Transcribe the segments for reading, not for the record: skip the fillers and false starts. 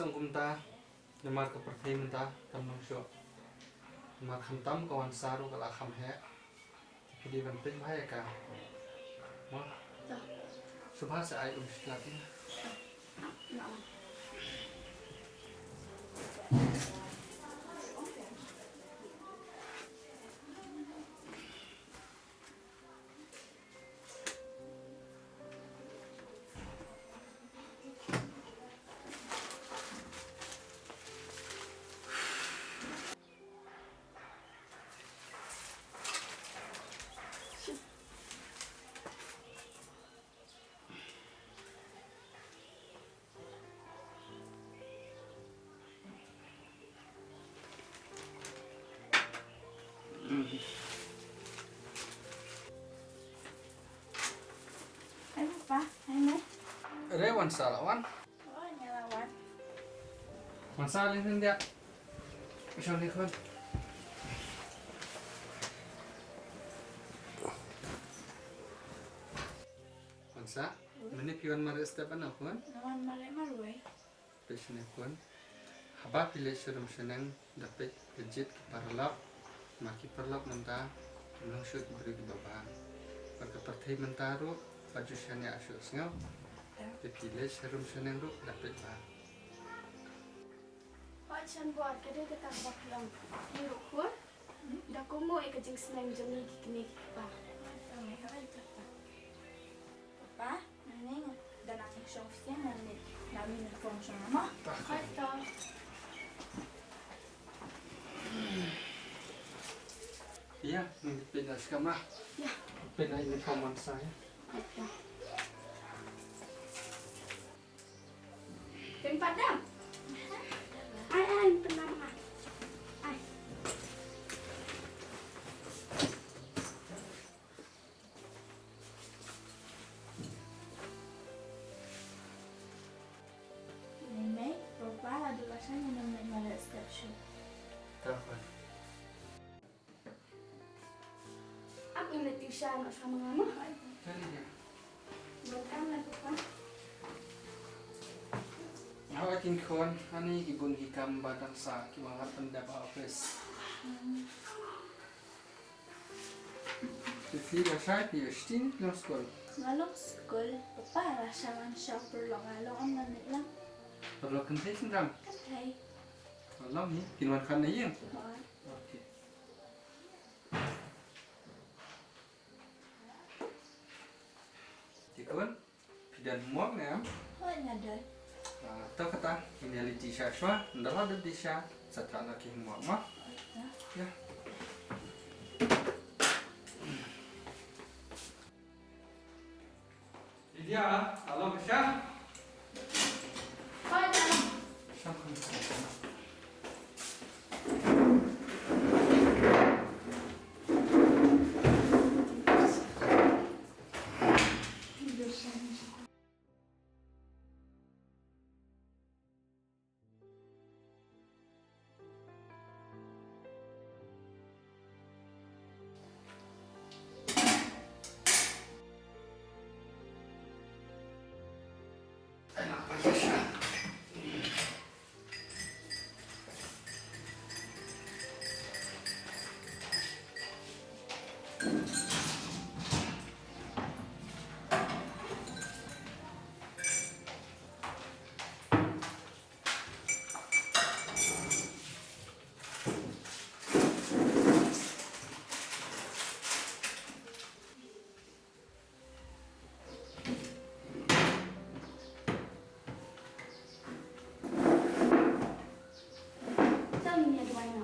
sangkumta namar ka pertimta tamnong syo namar khantam kawan saru kala kham he pidi ban pin bhai ka mo subha se ai umstlati Hai Papa, hai Nek. re wan salawan Oh, nyalawan. masalin dia Isang likod. Mansa, mani piwan marista pa na kuan? Naman malay maruay. Pesne kuan. Haba pile surum seneng dapat legit parlap, maki parlap menta, tulung shoot beri baba. Pagka partai mentaro, baju sana asyik sengau. Pile surum seneng ru dapat ba. Pak Chan buat kedai dekat baklang. Ni rukur. Dah komo ikut jeng senang jemi kini pak. Kami kawal Papa. Papa, nani dan aking sofya nani namin na function mo. Kata. Iya, ini pindah sekamar. Ya. Pindah ini forman saya. Kata. Pin padam. Ai penang ah. Ai. May, Papa, adalah saya yang namanya step show. Tahu. Aku ingin tiusan sama mama. Jadi dia. Bukan lah Papa. Hawa kin kon ani gibun hikam batang sa ki mga pendap office. Jadi ya saya pi stin no school. Ngalong school, Papa, rasa man siya perlo ngalong ang nanit lang. Perlu kentai sendang. Katay. Kalau ni kinwan kan na yin. Hoy. Okey. Tikun pidan muak na. Hoy, nadal. Tahu kata ini ali tisha shwa, ndala de tisha satana ki muak ma. Ya. Dia, halo Masya. Kau dalam. Sampai. Tidur sana. Enak Masya. Tahu ni ada mana?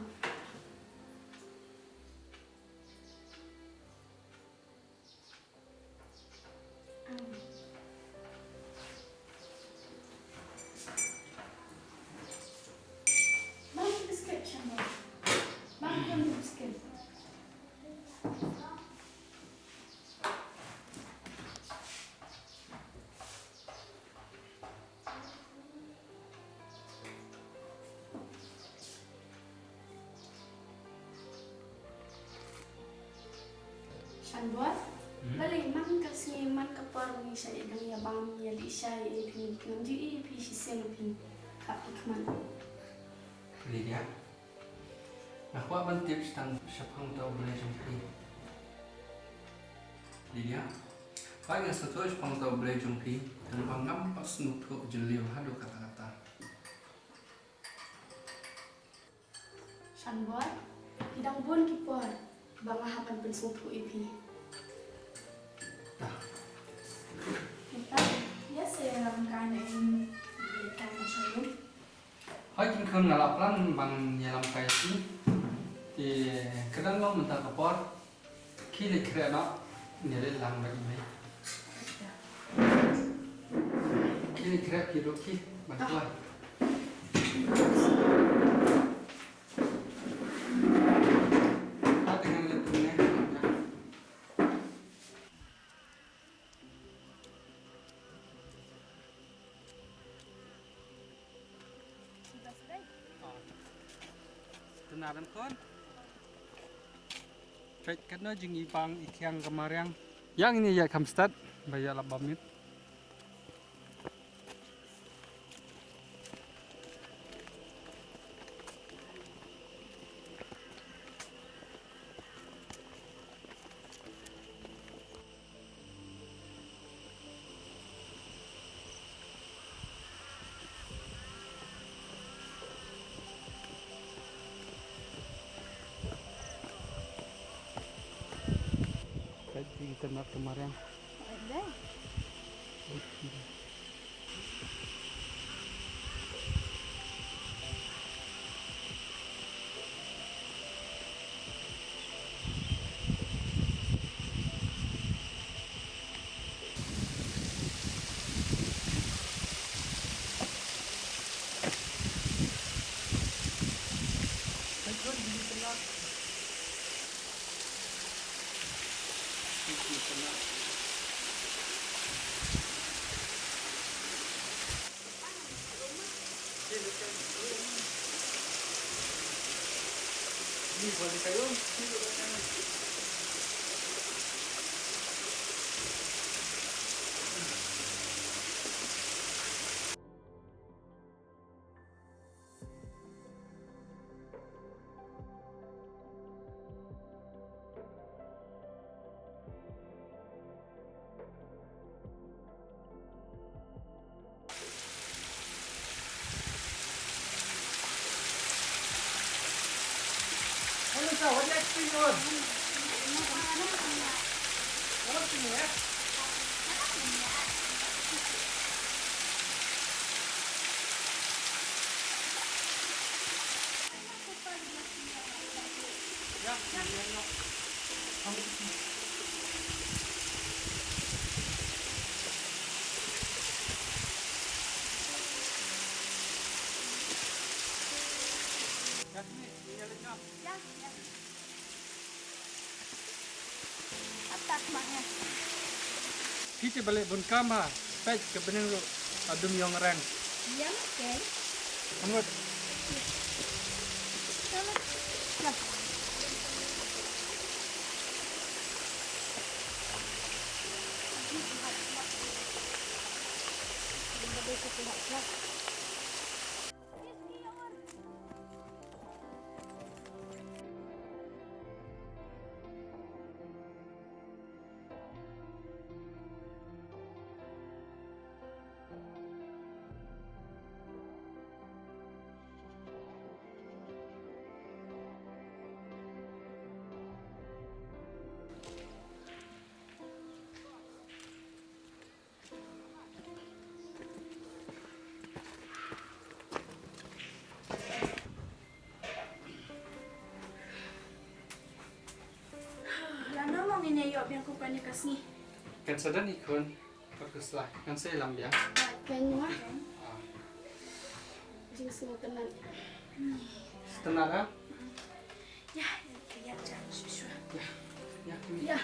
Bang biskit macam Bang pun biskit. Shan buat. Balik man kasi man kapar ni saya dengan ya bang ya di saya pin pin di pi si sen pin. kap ikman. Lydia. Aku akan tips tentang siapang tahu boleh jumpi. Lydia. Kaya satu siapang tahu boleh jumpi. Dan panggam pas nutuk jeliu hadu kata-kata. Shanbor, hidang bon kipor, bang hapan pensutu ipi. Kita, ya saya rangkaian ini berikan masyarakat. Hai kim khun ngalaplan bang nyelam kaisi. Thì kadang lo minta kapor. Khi lịch kira nó nilai lang bagi mai. Khi lịch kira kiro ki bantuan. Kita dengan letunya. Kenalan kon. Baik, karena jengi pang ikyang kemarin. Yang ini ya kamstad, bayar 8 menit. Baik, kita nak kemarin. Ada. Ini boleh kayu. Ano sa wala experience? Ano sini ya? Ya, ya. Ya, sini, lihat. Ya, ya. Atak maknya. Kita balik bun kama, baik ke bening lu adum yang reng. Ya, oke. Anwar, Sama. Nah. Lana mau nginayok biang kupanya kasih. kan sadan ikon, bagus lah. Kan saya lam ya. Kayaknya jing semua tenan. Tenara. Ya, ya jangan susu. Ya, ini. Ya.